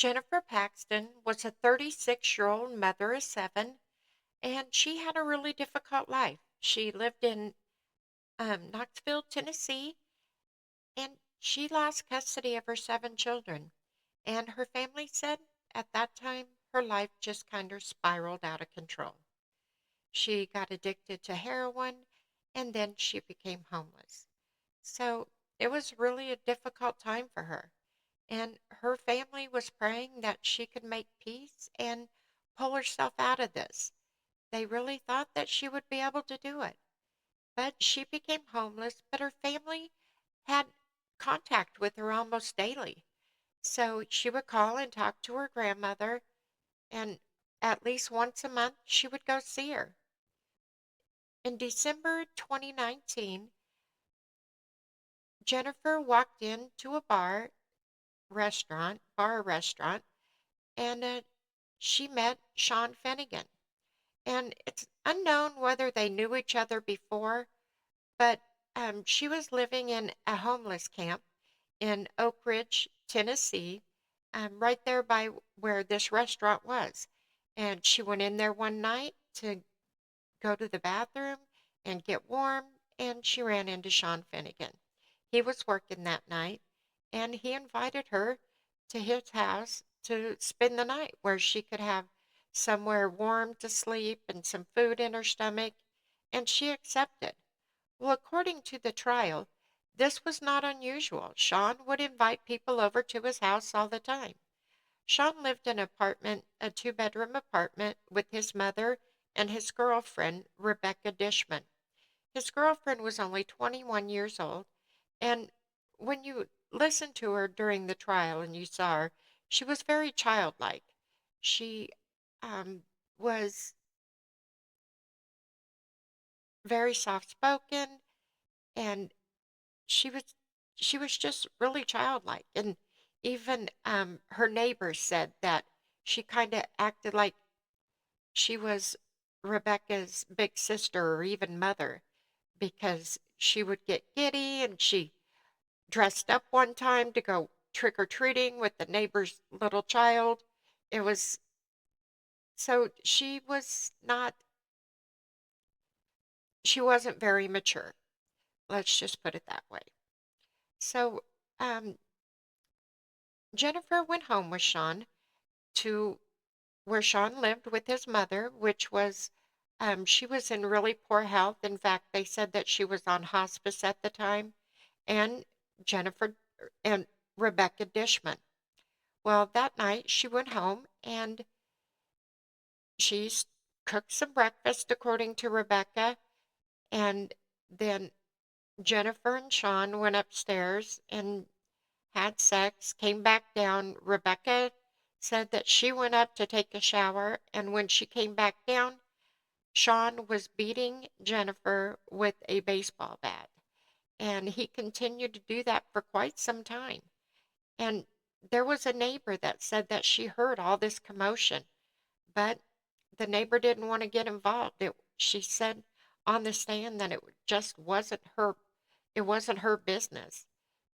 Jennifer Paxton was a 36-year-old mother of seven, and she had a really difficult life. She lived in Knoxville, Tennessee, and she lost custody of her seven children. And her family said at that time her life just kind of spiraled out of control. She got addicted to heroin, and then she became homeless. So it was really a difficult time for her. And her family was praying that she could make peace and pull herself out of this. They really thought that she would be able to do it. But she became homeless, but her family had contact with her almost daily. So she would call and talk to her grandmother, and at least once a month she would go see her. In December 2019, Jennifer walked into a bar restaurant, and she met Sean Fennigan. And it's unknown whether they knew each other before, but she was living in a homeless camp in Oak Ridge, Tennessee, right there by where this restaurant was. And she went in there one night to go to the bathroom and get warm, and she ran into Sean Finnegan. He was working that night, and he invited her to his house to spend the night where she could have somewhere warm to sleep and some food in her stomach, and she accepted. Well, according to the trial, this was not unusual. Sean would invite people over to his house all the time. Sean lived in an apartment, a two-bedroom apartment, with his mother and his girlfriend, Rebecca Dishman. His girlfriend was only 21 years old, and when you listened to her during the trial and you saw her, she was very childlike. She um, was very soft-spoken, and she was she was just really childlike. And even her neighbors said that she kind of acted like she was Rebecca's big sister or even mother, because she would get giddy, and she dressed up one time to go trick or treating with the neighbor's little child. It was so she wasn't very mature. Let's just put it that way. So um, Jennifer went home with Sean to where Sean lived with his mother, which was, she was in really poor health. In fact, they said that she was on hospice at the time, and Jennifer and Rebecca Dishman. Well, that night she went home and she cooked some breakfast according to Rebecca, and then Jennifer and Sean went upstairs and had sex, came back down. Rebecca said that she went up to take a shower, and when she came back down, Sean was beating Jennifer with a baseball bat. And he continued to do that for quite some time. And there was a neighbor that said that she heard all this commotion, but the neighbor didn't want to get involved. She said on the stand that it just wasn't her business.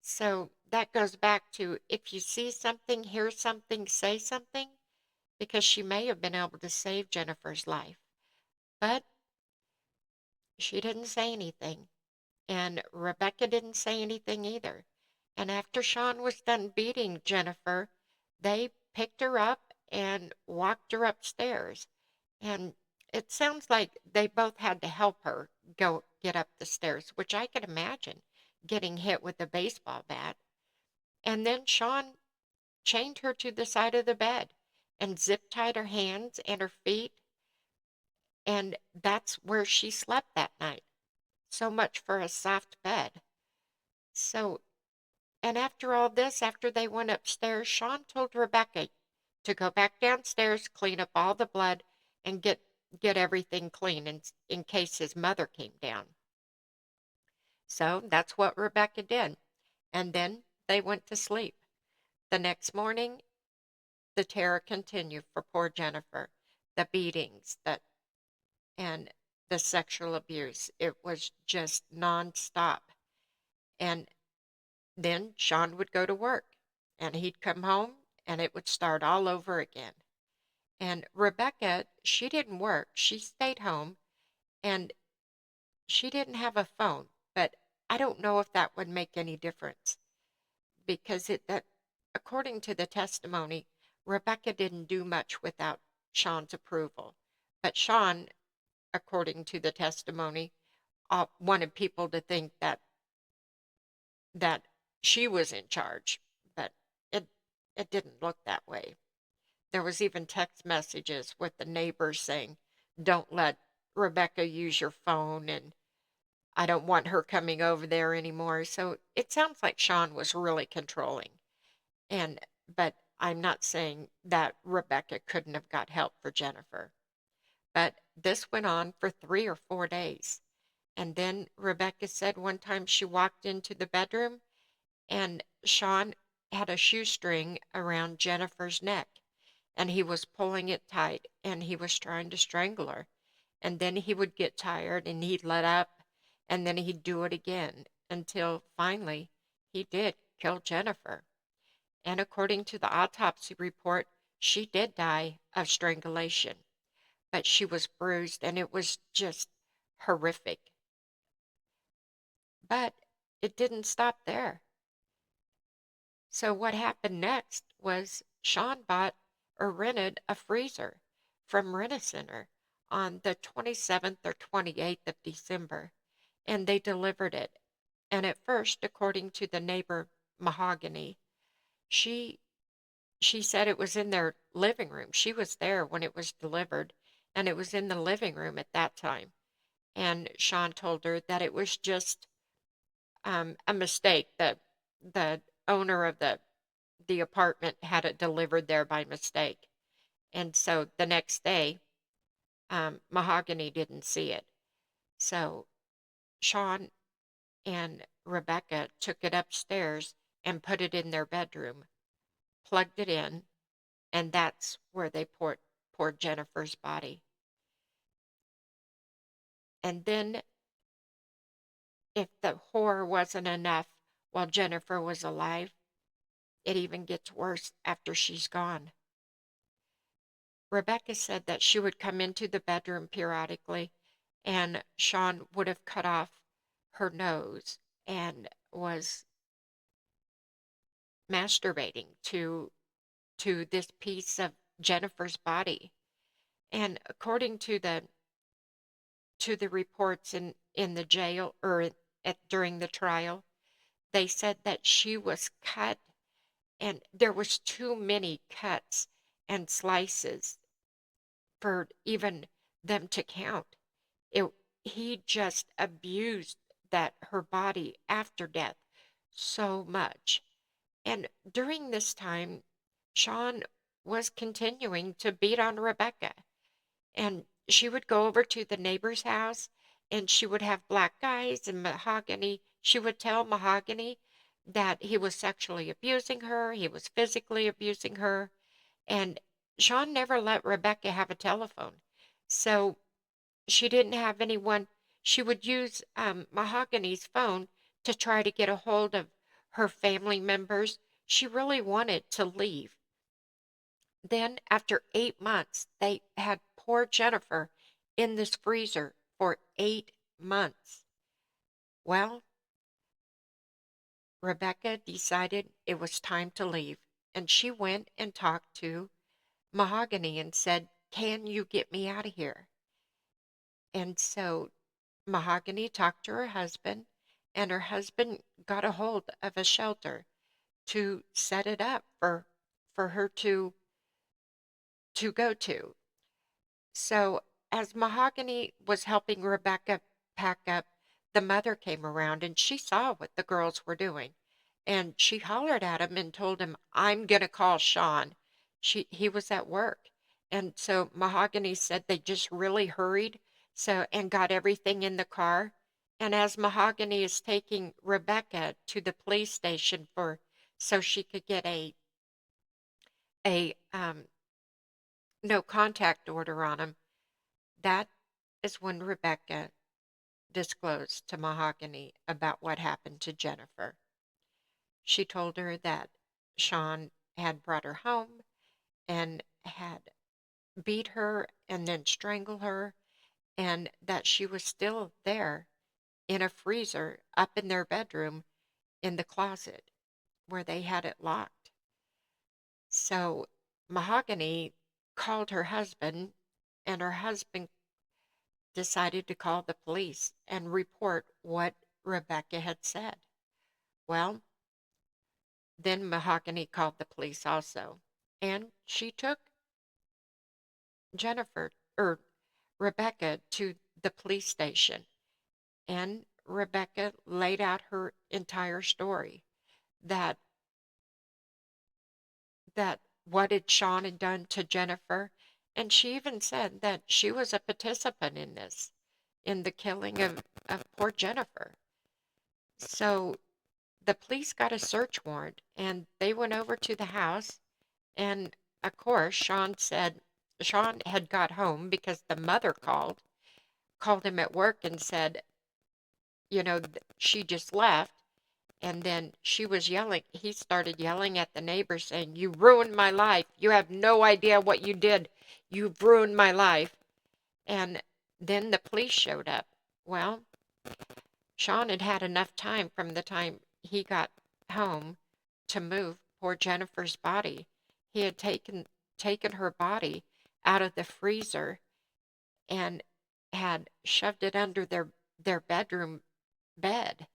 So that goes back to, if you see something, hear something, say something, because she may have been able to save Jennifer's life. But she didn't say anything, and Rebecca didn't say anything either. And after Sean was done beating Jennifer, they picked her up and walked her upstairs. And it sounds like they both had to help her go get up the stairs, which I could imagine getting hit with a baseball bat. And then Sean chained her to the side of the bed and zip tied her hands and her feet, and that's where she slept that night. So much for a soft bed. So, and after all this, after they went upstairs, Sean told Rebecca to go back downstairs, clean up all the blood, and get everything clean in case his mother came down. So that's what Rebecca did. And then they went to sleep. The next morning, the terror continued for poor Jennifer. The beatings, and the sexual abuse. It was just nonstop. And then Sean would go to work, and he'd come home and it would start all over again. And Rebecca, she didn't work. She stayed home and she didn't have a phone, but I don't know if that would make any difference because according to the testimony, Rebecca didn't do much without Sean's approval. But Sean, according to the testimony, wanted people to think that she was in charge, but it it didn't look that way. There was even text messages with the neighbors saying, "Don't let Rebecca use your phone," and "I don't want her coming over there anymore." So it sounds like Sean was really controlling. And but I'm not saying that Rebecca couldn't have got help for Jennifer. But this went on for 3 or 4 days. And then Rebecca said one time she walked into the bedroom and Sean had a shoestring around Jennifer's neck and he was pulling it tight and he was trying to strangle her. And then he would get tired and he'd let up and then he'd do it again until finally he did kill Jennifer. And according to the autopsy report, she did die of strangulation, but she was bruised and it was just horrific. But it didn't stop there. So what happened next was Sean bought or rented a freezer from Rent-A-Center on the 27th or 28th of December, and they delivered it. And at first, according to the neighbor Mahogany, she she said it was in their living room. She was there when it was delivered, and it was in the living room at that time. And Sean told her that it was just a mistake that the owner of the apartment had it delivered there by mistake. And so the next day, Mahogany didn't see it. So Sean and Rebecca took it upstairs and put it in their bedroom, plugged it in, and that's where they poured Jennifer's body. And then, if the horror wasn't enough while Jennifer was alive, it even gets worse after she's gone. Rebecca said that she would come into the bedroom periodically and Sean would have cut off her nose and was masturbating to this piece of Jennifer's body. And according to the reports in the jail or during the trial, they said that she was cut and there was too many cuts and slices for even them to count. It, he just abused that her body after death so much. And during this time, Sean was continuing to beat on Rebecca. And she would go over to the neighbor's house and she would have black eyes and Mahogany. She would tell Mahogany that he was sexually abusing her, he was physically abusing her, and Sean never let Rebecca have a telephone. So she didn't have anyone. She would use Mahogany's phone to try to get a hold of her family members. She really wanted to leave. Then, after 8 months, they had poor Jennifer in this freezer for 8 months. Well, Rebecca decided it was time to leave, and she went and talked to Mahogany and said, "Can you get me out of here?" And so Mahogany talked to her husband, and her husband got a hold of a shelter to set it up for her to go to. So, as Mahogany was helping Rebecca pack up, the mother came around and she saw what the girls were doing. And she hollered at him and told him, "I'm going to call Sean." He was at work. And so Mahogany said they just really hurried and got everything in the car. And as Mahogany is taking Rebecca to the police station so she could get a no contact order on him, that is when Rebecca disclosed to Mahogany about what happened to Jennifer. She told her that Sean had brought her home and had beat her and then strangled her, and that she was still there in a freezer up in their bedroom in the closet where they had it locked. So Mahogany called her husband, and her husband decided to call the police and report what Rebecca had said. Well, then Mahogany called the police also, and she took Jennifer or Rebecca to the police station, and Rebecca laid out her entire story that that what had Sean had done to Jennifer, and she even said that she was a participant in this, in the killing of poor Jennifer. So the police got a search warrant and they went over to the house, and of course Sean had got home because the mother called him at work and said, she just left. And then he started yelling at the neighbor saying, "You ruined my life. You have no idea what you did. You've ruined my life." And then the police showed up. Well, Sean had had enough time from the time he got home to move poor Jennifer's body. He had taken her body out of the freezer and had shoved it under their bedroom bed.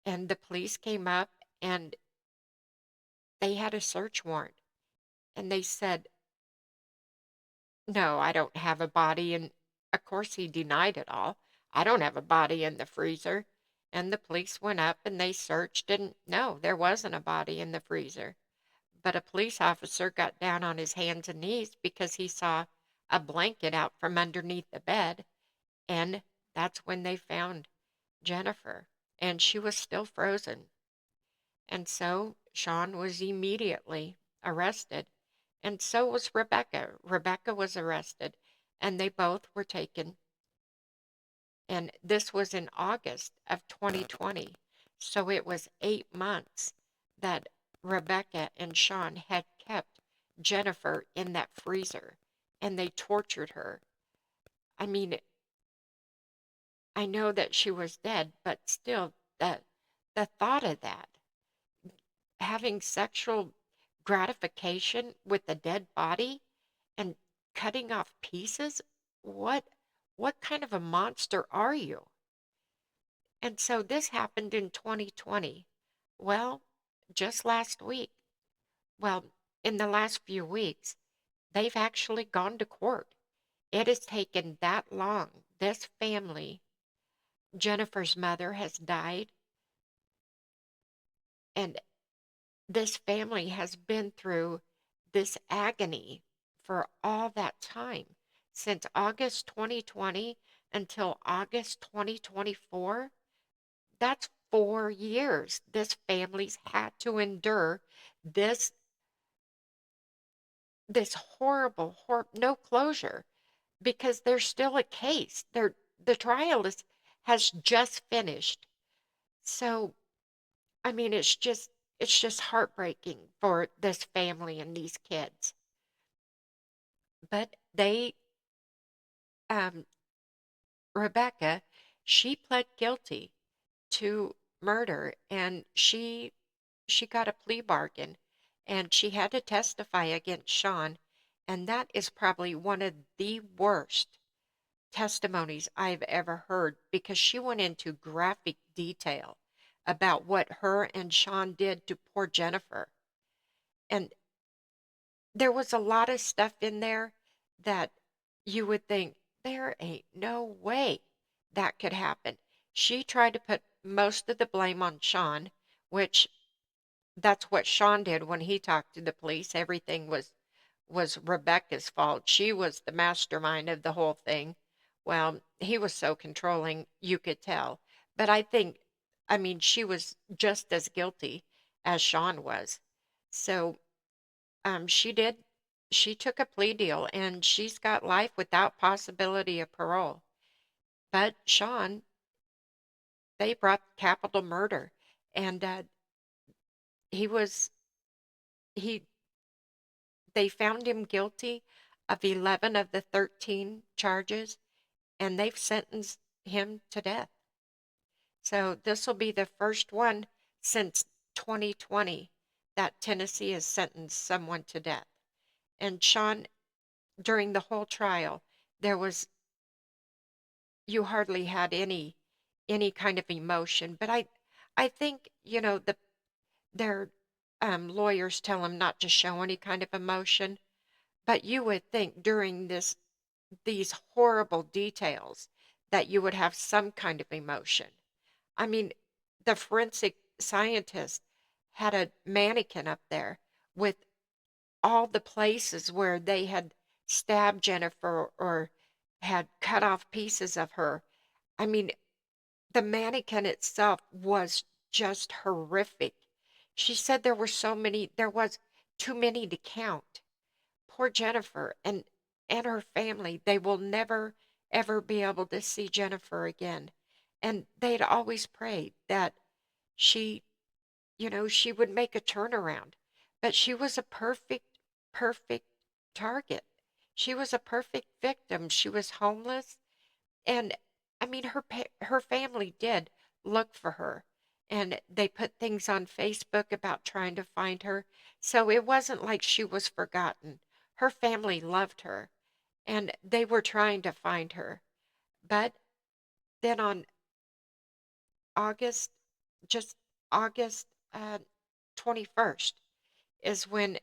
And the police came up and they had a search warrant, and they said, "No, I don't have a body." And of course, he denied it all. "I don't have a body in the freezer." And the police went up and they searched, and no, there wasn't a body in the freezer. But a police officer got down on his hands and knees because he saw a blanket out from underneath the bed, and that's when they found Jennifer, and she was still frozen. And so Sean was immediately arrested, and so was Rebecca. Rebecca was arrested, and they both were taken. And this was in August of 2020. So it was 8 months that Rebecca and Sean had kept Jennifer in that freezer, and they tortured her. I mean, I know that she was dead, but still, the thought of that, having sexual gratification with a dead body and cutting off pieces, what what kind of a monster are you? And so this happened in 2020. Well, just last week, well, in the last few weeks, they've actually gone to court. It has taken that long. This family, Jennifer's mother has died, and this family has been through this agony for all that time, since August 2020 until August 2024. That's 4 years this family's had to endure this this no closure, because there's still a case. The trial has just finished. So I mean, it's just heartbreaking for this family and these kids. But um, Rebecca, she pled guilty to murder, and she got a plea bargain, and she had to testify against Sean, and that is probably one of the worst testimonies I've ever heard, because she went into graphic detail about what her and Sean did to poor Jennifer. And there was a lot of stuff in there that you would think there ain't no way that could happen. She tried to put most of the blame on Sean, which that's what Sean did when he talked to the police. Everything was Rebecca's fault. She was the mastermind of the whole thing. Well, he was so controlling, you could tell. But I mean, she was just as guilty as Sean was. So, um, she did, she took a plea deal, and she's got life without possibility of parole. But Sean, they brought capital murder, and he was he they found him guilty of 11 of the 13 charges, and they've sentenced him to death. So this will be the first one since 2020 that Tennessee has sentenced someone to death. And Sean, during the whole trial, there was you hardly had any kind of emotion. But I think, their lawyers tell him not to show any kind of emotion. But you would think during these horrible details that you would have some kind of emotion. I mean, the forensic scientist had a mannequin up there with all the places where they had stabbed Jennifer or had cut off pieces of her. I mean, the mannequin itself was just horrific. She said there was too many to count. Poor Jennifer and her family, they will never ever be able to see Jennifer again. And they'd always prayed that she, she would make a turnaround. But she was a perfect target. She was a perfect victim. She was homeless, and I mean her family did look for her, and they put things on Facebook about trying to find her. So it wasn't like she was forgotten. Her family loved her, and they were trying to find her. But then on August, just August 21st, is when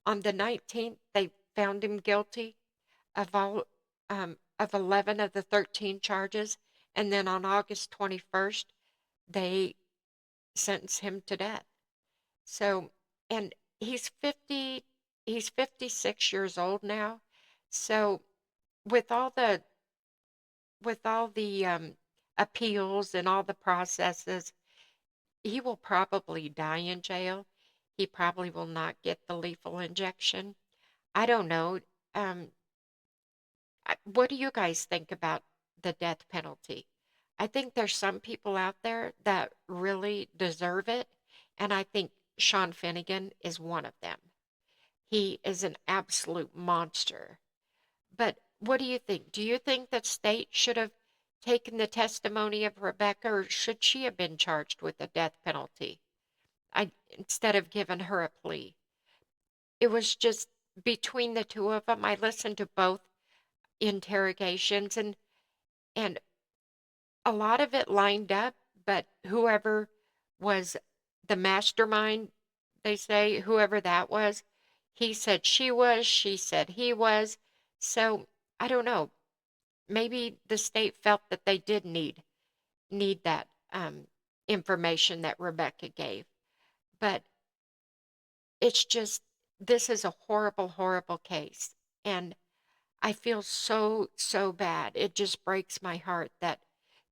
on the 19th, they found him guilty of 11 of the 13 charges. And then on August 21st, they sentenced him to death. So, and he's 56 years old now. So with all the, appeals and all the processes, he will probably die in jail. He probably will not get the lethal injection. I don't know. Um, what do you guys think about the death penalty? I think there's some people out there that really deserve it, and I think Sean Fennigan is one of them. He is an absolute monster. But what do you think? Do you think that state should have taken the testimony of Rebecca, or should she have been charged with the death penalty? Instead of giving her a plea. It was just between the two of them. I listened to both interrogations, and a lot of it lined up, but whoever was the mastermind, they say, whoever that was, he said she was, she said he was. So I don't know. Maybe the state felt that they did need that information that Rebecca gave. But it's just this is a horrible, horrible case. And I feel so bad. It just breaks my heart that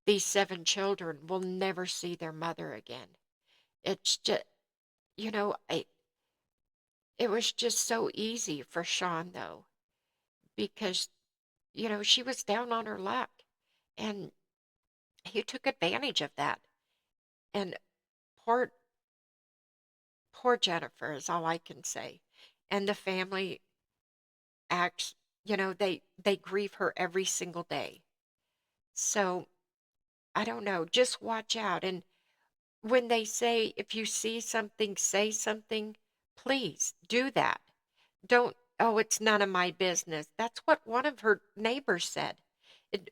these 7 children will never see their mother again. It's just, you know, I, it was just so easy for Sean, though, because, she was down on her luck, and he took advantage of that. And poor, poor Jennifer is all I can say. And the family acts, they grieve her every single day. So I don't know, just watch out. And when they say, if you see something, say something, please do that. Don't, oh, it's none of my business. That's what one of her neighbors said.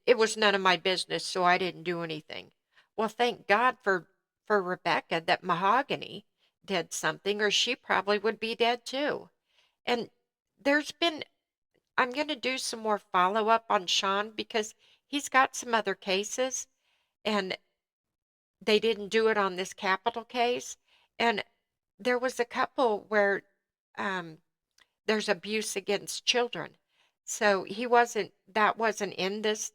It was none of my business, so I didn't do anything. Well, thank God for Rebecca that Mahogany did something, or she probably would be dead too. And there's been, I'm going to do some more follow up on Sean because he's got some other cases, and they didn't do it on this capital case. And there was a couple where um, there's abuse against children. So that wasn't in this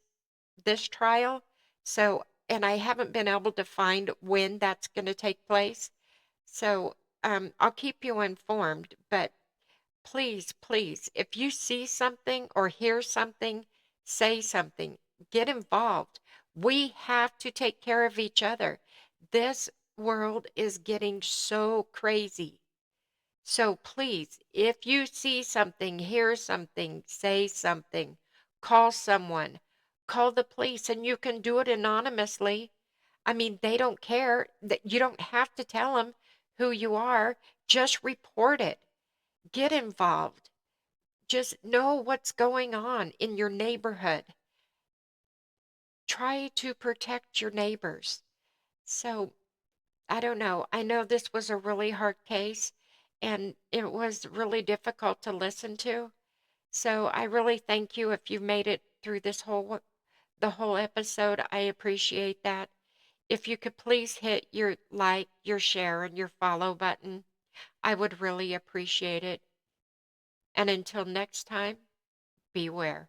trial. So, and I haven't been able to find when that's going to take place. So, I'll keep you informed, but please, please, if you see something or hear something, say something, get involved. We have to take care of each other. This world is getting so crazy. So please, if you see something, hear something, say something, call someone, call the police, and you can do it anonymously. I mean, they don't care that you don't have to tell them who you are. Just report it. Get involved. Just know what's going on in your neighborhood. Try to protect your neighbors. So, I don't know. I know this was a really hard case and it was really difficult to listen to. So, I really thank you if you made it through the whole episode. I appreciate that. If you could please hit your like, your share, and your follow button, I would really appreciate it. And until next time, beware.